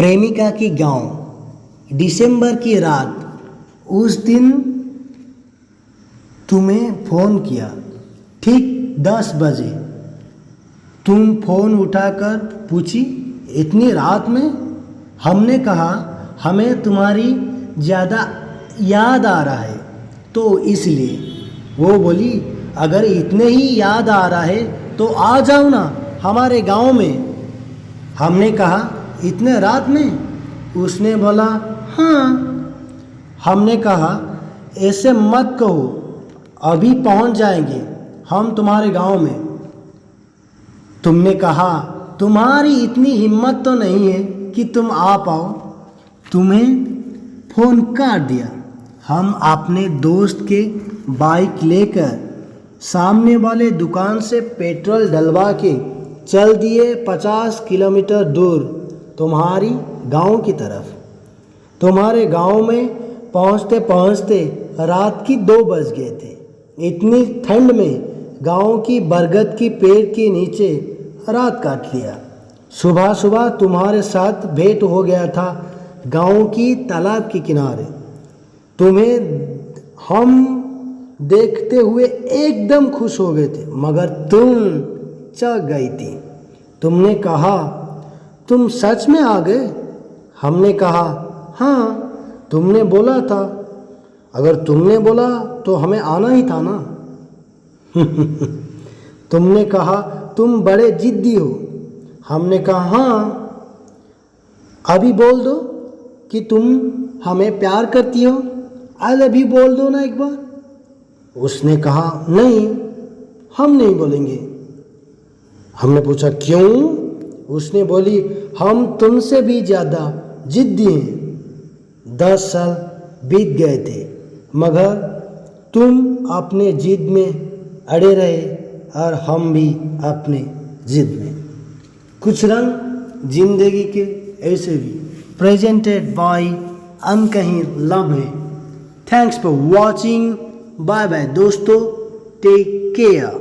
प्रेमिका की गांव, दिसंबर की रात। उस दिन तुम्हें फ़ोन किया ठीक 10 बजे। तुम फ़ोन उठाकर पूछी इतनी रात में। हमने कहा हमें तुम्हारी ज़्यादा याद आ रहा है तो इसलिए। वो बोली अगर इतने ही याद आ रहा है तो आ जाओ ना हमारे गांव में। हमने कहा इतने रात में? उसने बोला हाँ। हमने कहा ऐसे मत कहो, अभी पहुंच जाएंगे हम तुम्हारे गांव में। तुमने कहा तुम्हारी इतनी हिम्मत तो नहीं है कि तुम आ पाओ। तुम्हें फ़ोन काट दिया। हम अपने दोस्त के बाइक लेकर सामने वाले दुकान से पेट्रोल डलवा के चल दिए 50 किलोमीटर दूर तुम्हारी गांव की तरफ। तुम्हारे गांव में पहुंचते पहुंचते रात की 2 बज गए थे। इतनी ठंड में गांव की बरगद की पेड़ के नीचे रात काट लिया। सुबह सुबह तुम्हारे साथ भेंट हो गया था गांव की तालाब के किनारे। तुम्हें हम देखते हुए एकदम खुश हो गए थे, मगर तुम चौंक गई थी। तुमने कहा तुम सच में आ गए? हमने कहा हाँ, तुमने बोला था। अगर तुमने बोला तो हमें आना ही था ना। तुमने कहा तुम बड़े जिद्दी हो। हमने कहा हाँ। अभी बोल दो कि तुम हमें प्यार करती हो। आई लव यू बोल दो ना एक बार। उसने कहा नहीं, हम नहीं बोलेंगे। हमने पूछा क्यों? उसने बोली हम तुमसे भी ज़्यादा जिद्दी हैं। 10 साल बीत गए थे मगर तुम अपने जिद में अड़े रहे और हम भी अपने जिद में। कुछ रंग जिंदगी के ऐसे भी। प्रेजेंटेड बाय अनकहीं लव है। Thanks for watching. Bye bye दोस्तों, टेक केयर।